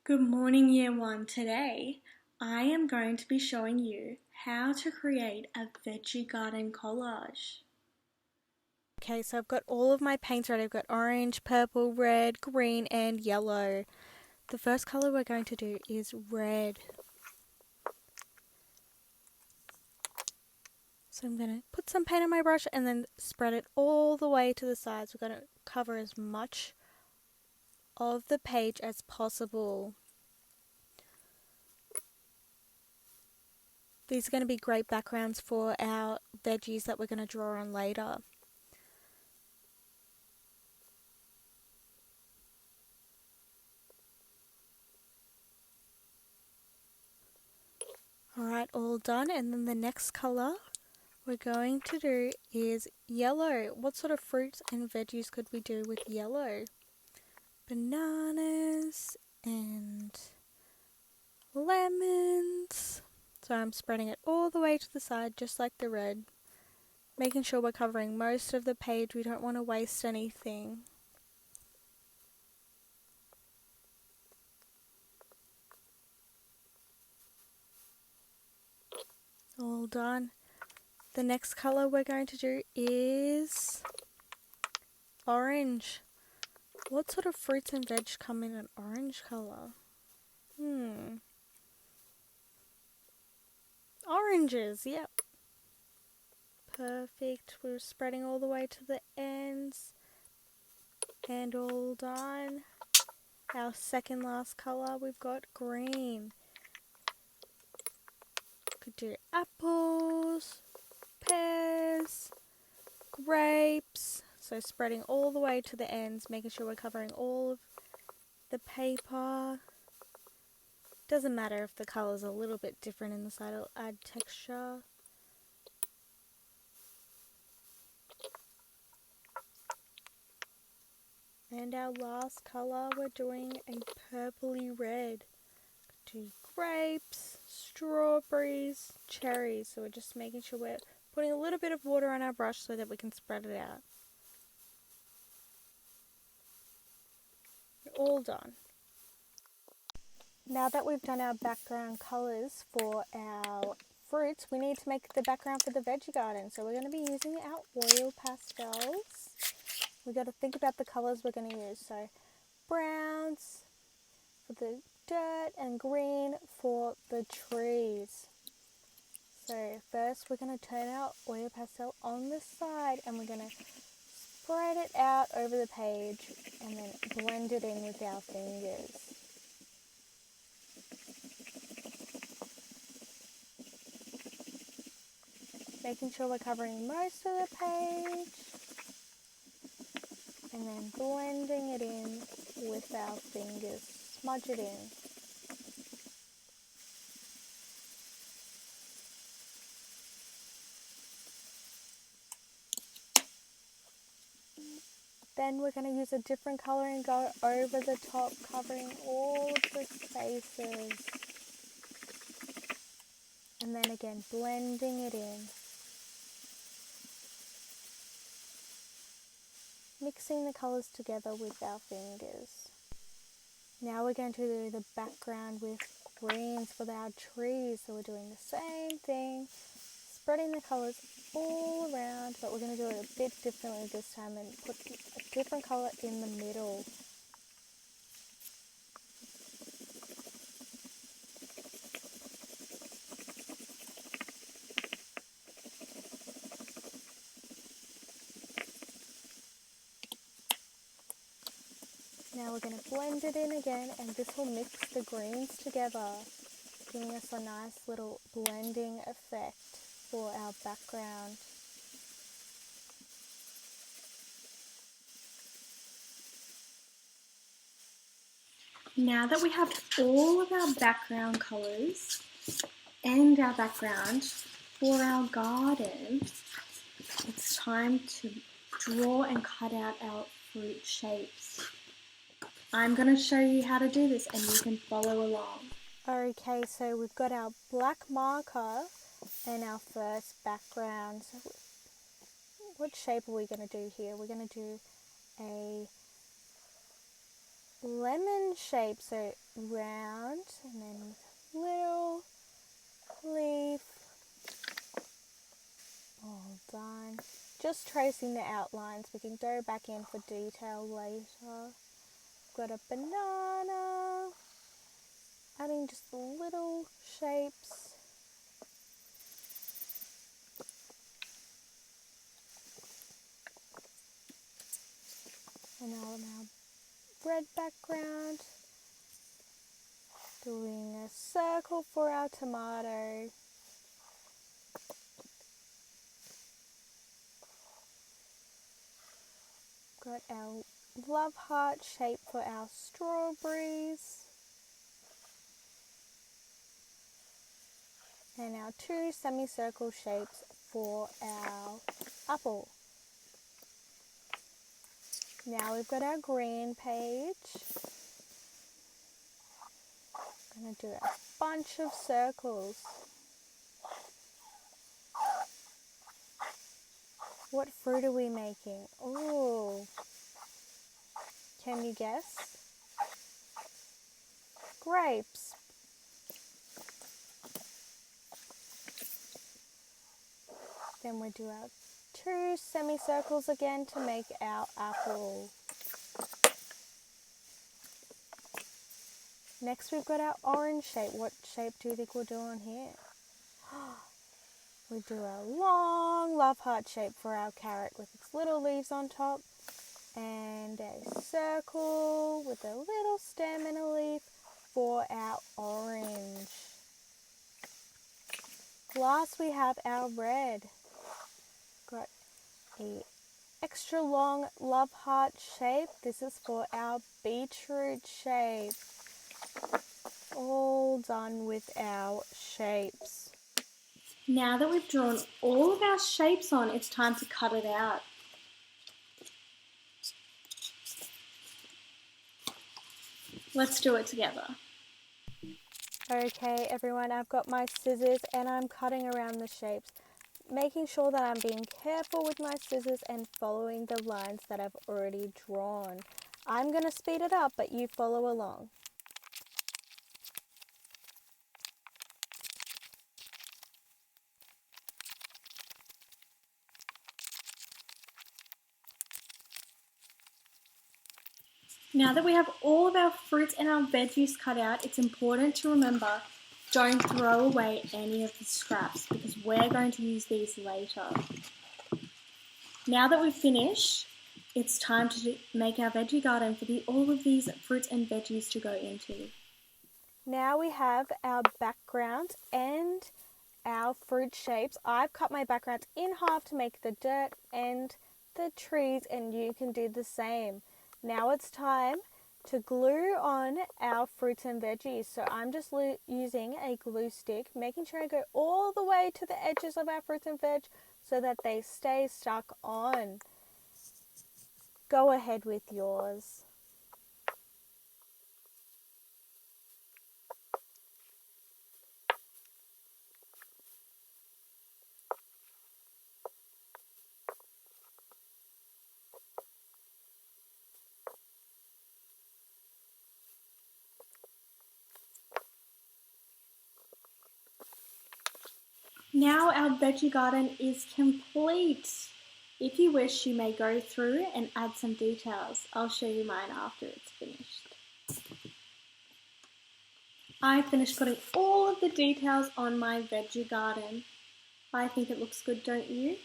Good morning, Year 1. Today, I am going to be showing you how to create a veggie garden collage. Okay, so I've got all of my paints ready. I've got orange, purple, red, green, and yellow. The first colour we're going to do is red. So I'm going to put some paint on my brush and then spread it all the way to the sides. We're going to cover as much of the page as possible. These are going to be great backgrounds for our veggies that we're going to draw on later. Alright, all done. And then the next colour we're going to do is yellow. What sort of fruits and veggies could we do with yellow? Bananas and lemons. So I'm spreading it all the way to the side just like the red. Making sure we're covering most of the page. We don't want to waste anything. All done. The next colour we're going to do is orange. What sort of fruits and veg come in an orange colour? Oranges, yep. Perfect. We're spreading all the way to the ends. And all done. Our second last colour, we've got green. Could do apples, pears, grapes. So spreading all the way to the ends, making sure we're covering all of the paper. Doesn't matter if the colour's a little bit different in the side, it'll add texture. And our last colour, we're doing a purpley red. Do grapes, strawberries, cherries. So we're just making sure we're putting a little bit of water on our brush so that we can spread it out. We're all done. Now that we've done our background colours for our fruits, we need to make the background for the veggie garden. So we're going to be using our oil pastels. We've got to think about the colours we're going to use. So browns for the dirt and green for the trees. So first we're going to turn our oil pastel on the side and we're going to spread it out over the page and then blend it in with our fingers. Making sure we're covering most of the page and then blending it in with our fingers. Smudge it in. Then we're going to use a different colour and go over the top, covering all of the spaces. And then again, blending it in. Mixing the colours together with our fingers. Now we're going to do the background with greens for our trees. So we're doing the same thing, spreading the colours all around, but we're going to do it a bit differently this time and put a different colour in the middle. Now we're going to blend it in again, and this will mix the greens together, giving us a nice little blending effect for our background. Now that we have all of our background colours and our background for our garden, it's time to draw and cut out our fruit shapes. I'm going to show you how to do this and you can follow along. Okay, so we've got our black marker and our first background. So what shape are we going to do here? We're going to do a lemon shape, so round and then little leaf. All done. Just tracing the outlines. We can go back in for detail later. Got a banana. Adding just the little shapes. And now on our red background, doing a circle for our tomato. Got our love heart shape for our strawberries. And our two semicircle shapes for our apple. Now we've got our green page. I'm going to do a bunch of circles. What fruit are we making? Oh, can you guess? Grapes. Then we do our two semicircles again to make our apple. Next we've got our orange shape. What shape do you think we'll do on here? We do a long love heart shape for our carrot with its little leaves on top. And a circle with a little stem and a leaf for our orange. Last we have our red. Got a extra long love heart shape. This is for our beetroot shape. All done with our shapes. Now that we've drawn all of our shapes on, it's time to cut it out. Let's do it together. Okay everyone, I've got my scissors and I'm cutting around the shapes, making sure that I'm being careful with my scissors and following the lines that I've already drawn. I'm going to speed it up, but you follow along. Now that we have all of our fruits and our veggies cut out, it's important to remember, don't throw away any of the scraps because we're going to use these later. Now that we've finished, it's time to make our veggie garden for all of these fruits and veggies to go into. Now we have our background and our fruit shapes. I've cut my background in half to make the dirt and the trees, and you can do the same. Now it's time to glue on our fruits and veggies. So I'm just using a glue stick, making sure I go all the way to the edges of our fruits and veg so that they stay stuck on. Go ahead with yours. Now our veggie garden is complete. If you wish, you may go through and add some details. I'll show you mine after it's finished. I finished putting all of the details on my veggie garden. I think it looks good, don't you?